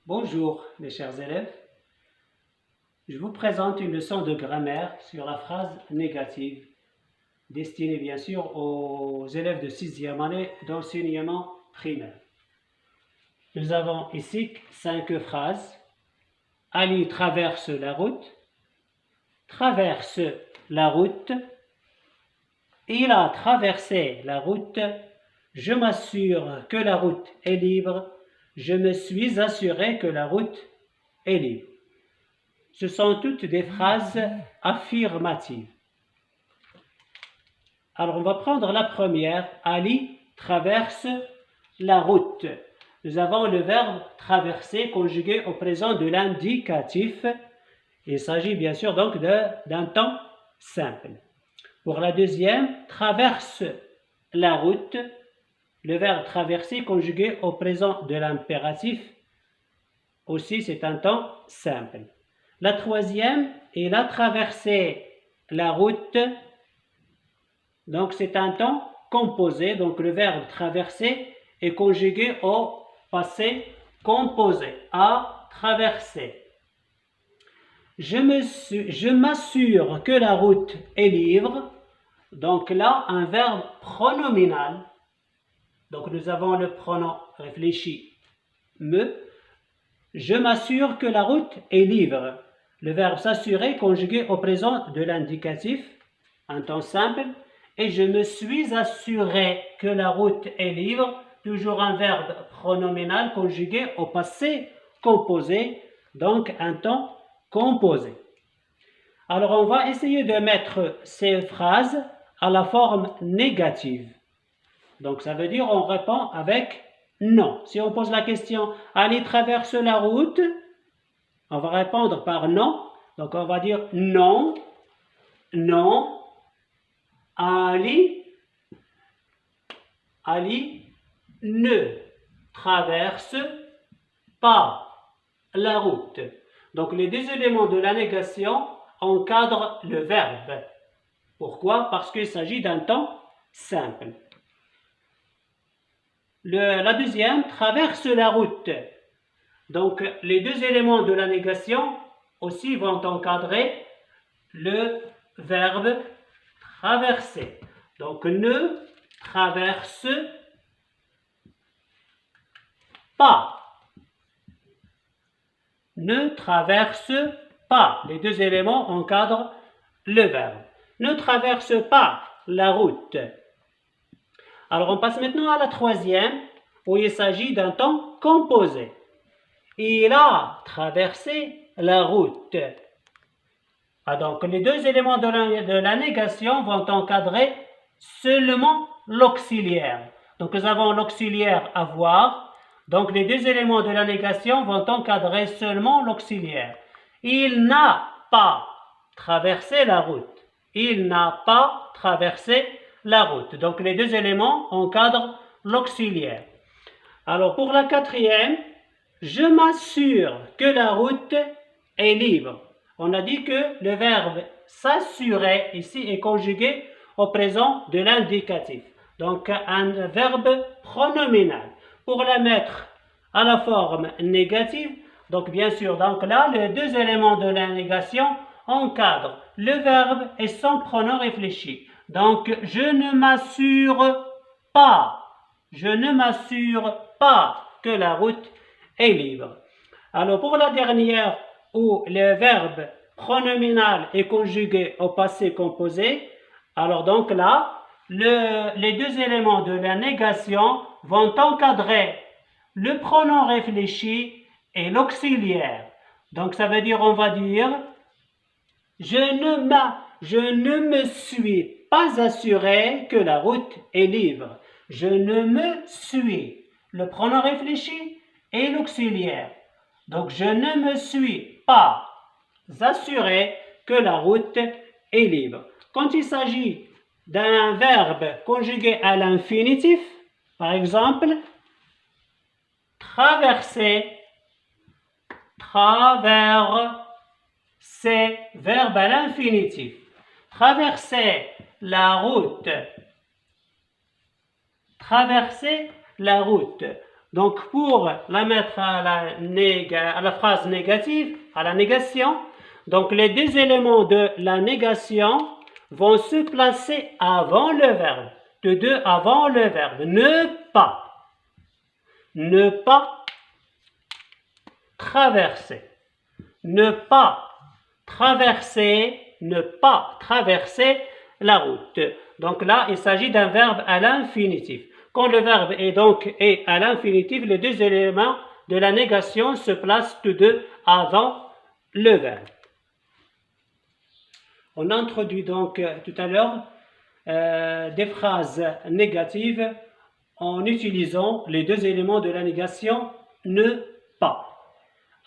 Bonjour mes chers élèves, je vous présente une leçon de grammaire sur la phrase négative, destinée bien sûr aux élèves de 6e année d'enseignement primaire. Nous avons ici 5 phrases. Ali traverse la route, il a traversé la route, je m'assure que la route est libre, je me suis assuré que la route est libre. Ce sont toutes des phrases affirmatives. Alors on va prendre la première. Ali traverse la route. Nous avons le verbe traverser conjugué au présent de l'indicatif. Il s'agit bien sûr donc d'un temps simple. Pour la deuxième, traverse la route. Le verbe traverser conjugué au présent de l'impératif. Aussi c'est un temps simple. La troisième, il a traversé la route. Donc c'est un temps composé. Donc le verbe traverser est conjugué au passé composé. A traversé. Je m'assure que la route est libre. Donc là, un verbe pronominal. Donc nous avons le pronom réfléchi me. Je m'assure que la route est libre. Le verbe s'assurer conjugué au présent de l'indicatif, un temps simple, et je me suis assuré que la route est libre, toujours un verbe pronominal conjugué au passé composé, donc un temps composé. Alors on va essayer de mettre ces phrases à la forme négative. Donc ça veut dire on répond avec non. Si on pose la question Ali traverse la route, on va répondre par non. Donc on va dire non, non, Ali ne traverse pas la route. Donc les deux éléments de la négation encadrent le verbe. Pourquoi? Parce qu'il s'agit d'un temps simple. La deuxième, traverse la route. Donc les deux éléments de la négation aussi vont encadrer le verbe traverser. Donc ne traverse pas. Ne traverse pas. Les deux éléments encadrent le verbe. Ne traverse pas la route. Alors on passe maintenant à la troisième, où il s'agit d'un temps composé. Il a traversé la route. Donc les deux éléments de la négation vont encadrer seulement l'auxiliaire. Donc nous avons l'auxiliaire avoir. Donc les deux éléments de la négation vont encadrer seulement l'auxiliaire. Il n'a pas traversé la route. Il n'a pas traversé la route. Donc les deux éléments encadrent l'auxiliaire. Alors pour la quatrième, je m'assure que la route est libre. On a dit que le verbe s'assurer ici est conjugué au présent de l'indicatif. Donc un verbe pronominal. Pour la mettre à la forme négative, donc bien sûr, donc là, les deux éléments de la négation encadrent le verbe et son pronom réfléchi. Donc je ne m'assure pas que la route est libre. Alors pour la dernière, où le verbe pronominal est conjugué au passé composé, alors donc là, les deux éléments de la négation vont encadrer le pronom réfléchi et l'auxiliaire. Donc ça veut dire, on va dire, je ne me suis pas assuré que la route est libre. Je ne me suis, le pronom réfléchi et l'auxiliaire. Donc je ne me suis pas assuré que la route est libre. Quand il s'agit d'un verbe conjugué à l'infinitif, par exemple, traverser, verbe à l'infinitif. Traverser la route. Donc, pour la mettre à la phrase négative, à la négation, donc les deux éléments de la négation vont se placer avant le verbe. De deux avant le verbe. Ne pas. Ne pas traverser. Ne pas traverser. Ne pas traverser la route. Donc là, il s'agit d'un verbe à l'infinitif. Quand le verbe est à l'infinitif, les deux éléments de la négation se placent tous deux avant le verbe. On a introduit donc tout à l'heure des phrases négatives en utilisant les deux éléments de la négation ne pas.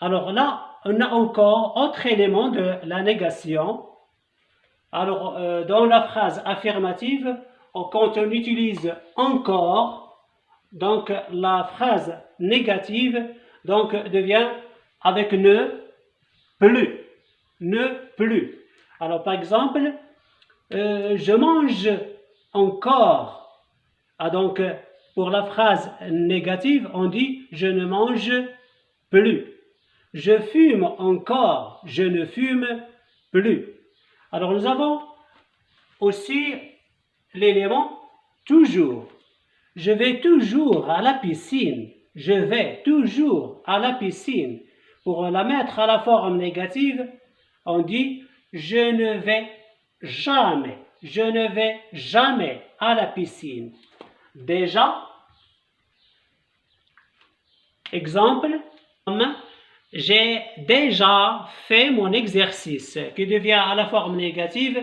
Alors là, on a encore autre élément de la négation. Alors, dans la phrase affirmative, quand on utilise encore, donc la phrase négative donc, devient avec ne plus. Ne plus. Alors, par exemple, je mange encore. Ah, donc, pour la phrase négative, on dit je ne mange plus. Je fume encore. Je ne fume plus. Alors, nous avons aussi l'élément toujours. Je vais toujours à la piscine. Je vais toujours à la piscine. Pour la mettre à la forme négative, on dit je ne vais jamais. Je ne vais jamais à la piscine. Déjà, exemple, j'ai déjà fait mon exercice, qui devient à la forme négative.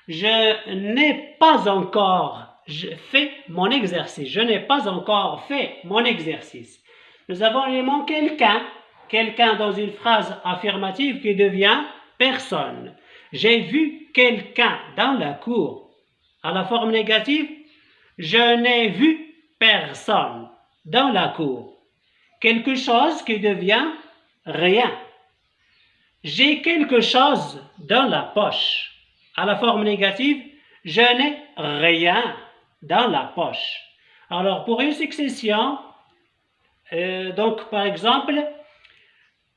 Je n'ai pas encore fait mon exercice. Je n'ai pas encore fait mon exercice. Nous avons l'élément quelqu'un. Quelqu'un dans une phrase affirmative qui devient personne. J'ai vu quelqu'un dans la cour. À la forme négative, je n'ai vu personne dans la cour. Quelque chose qui devient rien. J'ai quelque chose dans la poche. À la forme négative, je n'ai rien dans la poche. Alors, pour une succession, donc par exemple,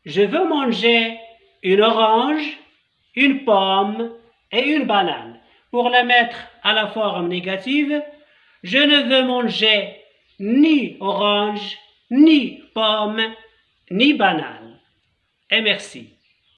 je veux manger une orange, une pomme et une banane. Pour la mettre à la forme négative, je ne veux manger ni orange, ni pomme, ni banane. Et merci.